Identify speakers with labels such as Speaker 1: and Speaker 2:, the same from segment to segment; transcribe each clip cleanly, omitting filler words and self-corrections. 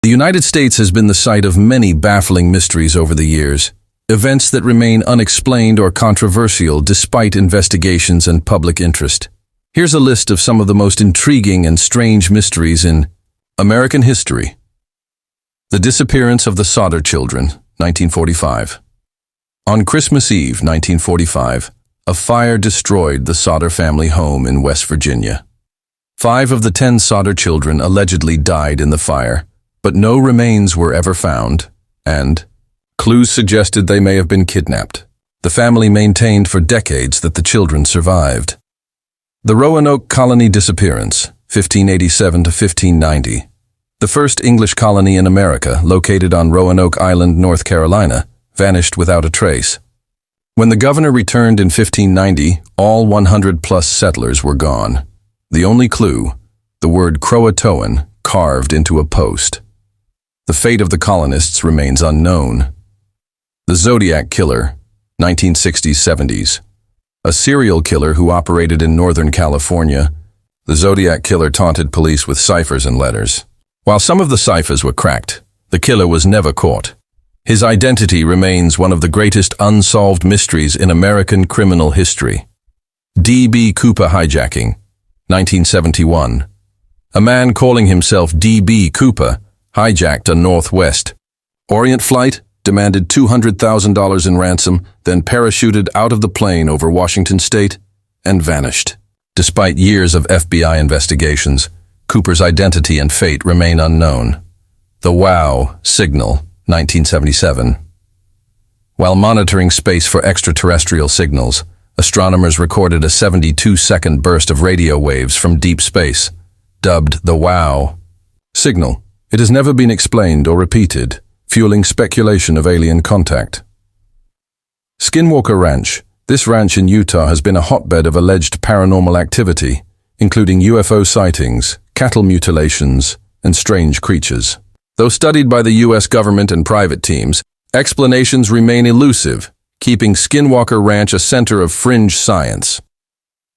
Speaker 1: The United States has been the site of many baffling mysteries over the years, events that remain unexplained or controversial despite investigations and public interest. Here's a list of some of the most intriguing and strange mysteries in American history. The disappearance of the Sodder children, 1945. On Christmas Eve, 1945, a fire destroyed the Sodder family home in West Virginia. 5 of the 10 Sodder children allegedly died in the fire, but no remains were ever found, and clues suggested they may have been kidnapped. The family maintained for decades that the children survived. The Roanoke colony disappearance, 1587 to 1590. The first English colony in America, located on Roanoke Island, North Carolina, vanished without a trace. When the governor returned in 1590, all 100-plus settlers were gone. The only clue, the word Croatoan carved into a post. The fate of the colonists remains unknown. The Zodiac Killer, 1960s-70s. A serial killer who operated in Northern California, the Zodiac Killer taunted police with ciphers and letters. While some of the ciphers were cracked, the killer was never caught. His identity remains one of the greatest unsolved mysteries in American criminal history. D.B. Cooper hijacking, 1971. A man calling himself D.B. Cooper hijacked a Northwest Orient flight, demanded $200,000 in ransom, then parachuted out of the plane over Washington state and vanished. Despite years of FBI investigations, Cooper's identity and fate remain unknown. The WOW signal, 1977. While monitoring space for extraterrestrial signals, astronomers recorded a 72-second burst of radio waves from deep space, dubbed the WOW signal. It has never been explained or repeated, fueling speculation of alien contact. Skinwalker Ranch. This ranch in Utah has been a hotbed of alleged paranormal activity, including UFO sightings, cattle mutilations, and strange creatures. Though studied by the U.S. government and private teams, explanations remain elusive, keeping Skinwalker Ranch a center of fringe science.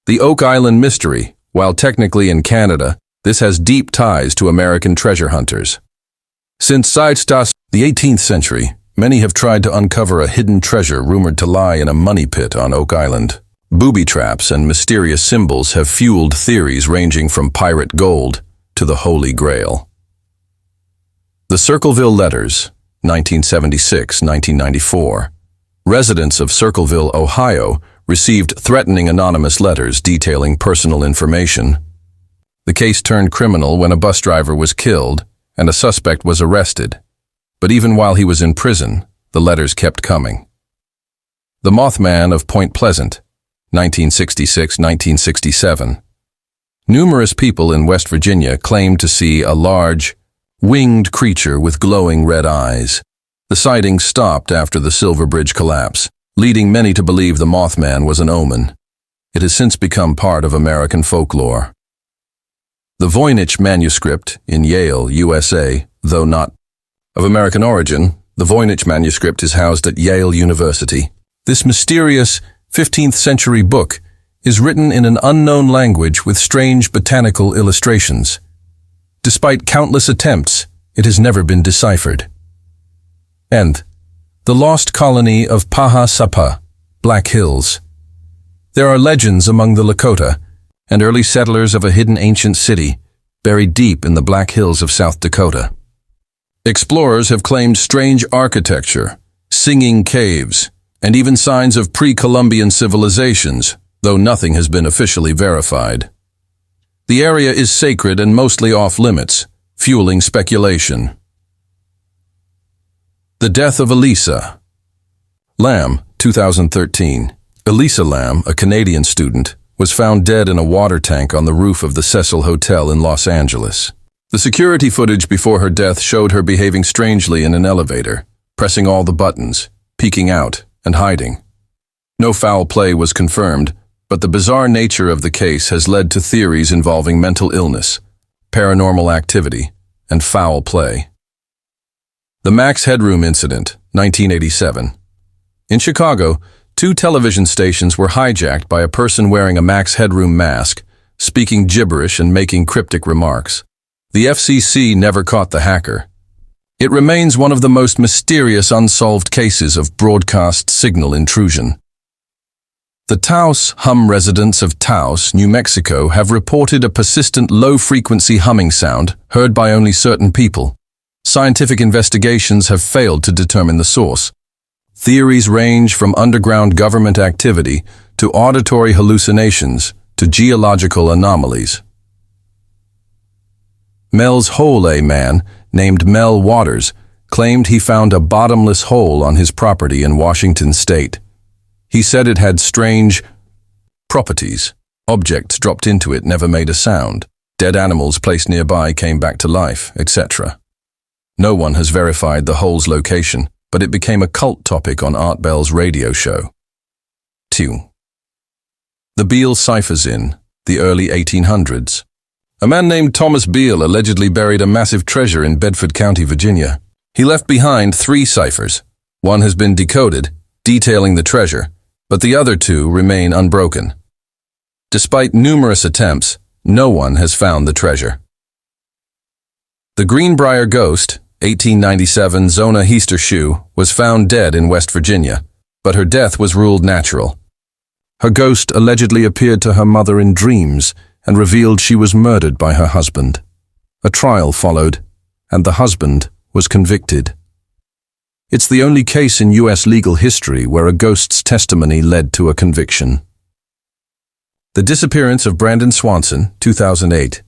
Speaker 1: The Oak Island Mystery. While technically in Canada, this has deep ties to American treasure hunters. Since the 18th century, many have tried to uncover a hidden treasure rumored to lie in a money pit on Oak Island. Booby traps and mysterious symbols have fueled theories ranging from pirate gold to the Holy Grail. The Circleville Letters, 1976-1994. Residents of Circleville, Ohio, received threatening anonymous letters detailing personal information. The case turned criminal when a bus driver was killed and a suspect was arrested. But even while he was in prison, the letters kept coming. The Mothman of Point Pleasant, 1966-1967. Numerous people in West Virginia claimed to see a large, winged creature with glowing red eyes. The sighting stopped after the Silver Bridge collapse, leading many to believe the Mothman was an omen. It has since become part of American folklore. The Voynich manuscript in Yale, USA, though not of American origin, the Voynich manuscript is housed at Yale University. This mysterious 15th century book is written in an unknown language with strange botanical illustrations. Despite countless attempts, it has never been deciphered. And the lost colony of Paha Sapa, Black Hills. There are legends among the Lakota and early settlers of a hidden ancient city buried deep in the Black Hills of South Dakota. Explorers have claimed strange architecture, singing caves, and even signs of pre-Columbian civilizations, though nothing has been officially verified. The area is sacred and mostly off-limits, fueling speculation. The death of Elisa Lam, 2013. Elisa Lam, a Canadian student, was found dead in a water tank on the roof of the Cecil Hotel in Los Angeles. The security footage before her death showed her behaving strangely in an elevator, pressing all the buttons, peeking out, and hiding. No foul play was confirmed, but the bizarre nature of the case has led to theories involving mental illness, paranormal activity, and foul play. The Max Headroom Incident, 1987. In Chicago, 2 television stations were hijacked by a person wearing a Max Headroom mask, speaking gibberish and making cryptic remarks. The FCC never caught the hacker, It remains one of the most mysterious unsolved cases of broadcast signal intrusion. The Taos Hum residents of Taos, New Mexico, have reported a persistent low-frequency humming sound heard by only certain people. Scientific investigations have failed to determine the source. Theories range from underground government activity to auditory hallucinations to geological anomalies. Mel's Hole, a man named Mel Waters, claimed he found a bottomless hole on his property in Washington state. He said it had strange properties. Objects dropped into it never made a sound. Dead animals placed nearby came back to life, etc. No one has verified the hole's location, but it became a cult topic on Art Bell's radio show. 2. The Beale ciphers in the early 1800s. A man named Thomas Beale allegedly buried a massive treasure in Bedford County, Virginia. He left behind 3 ciphers. One has been decoded, detailing the treasure, but the other 2 remain unbroken. Despite numerous attempts, no one has found the treasure. The Greenbrier Ghost, 1897 Zona Heaster-Shue, was found dead in West Virginia, but her death was ruled natural. Her ghost allegedly appeared to her mother in dreams and revealed she was murdered by her husband. A trial followed, and the husband was convicted. It's the only case in U.S. legal history where a ghost's testimony led to a conviction. The disappearance of Brandon Swanson, 2008.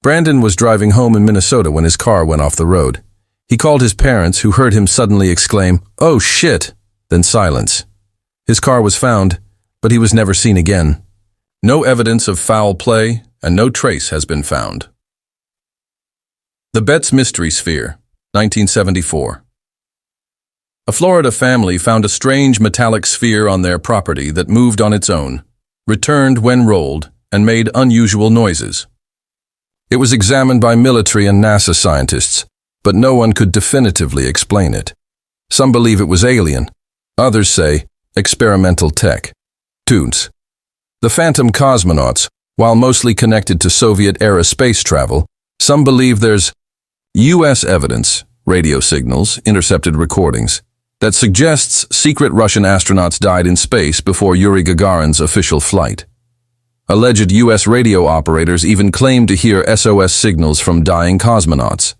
Speaker 1: Brandon was driving home in Minnesota when his car went off the road. He called his parents, who heard him suddenly exclaim, "Oh shit!" then silence. His car was found, but he was never seen again. No evidence of foul play, and no trace has been found. The Betts Mystery Sphere, 1974. A Florida family found a strange metallic sphere on their property that moved on its own, returned when rolled, and made unusual noises. It was examined by military and NASA scientists, but no one could definitively explain it. Some believe it was alien, others say experimental tech. Tunes. The Phantom cosmonauts, while mostly connected to Soviet-era space travel, some believe there's U.S. evidence, radio signals, intercepted recordings, that suggests secret Russian astronauts died in space before Yuri Gagarin's official flight. Alleged U.S. radio operators even claim to hear SOS signals from dying cosmonauts.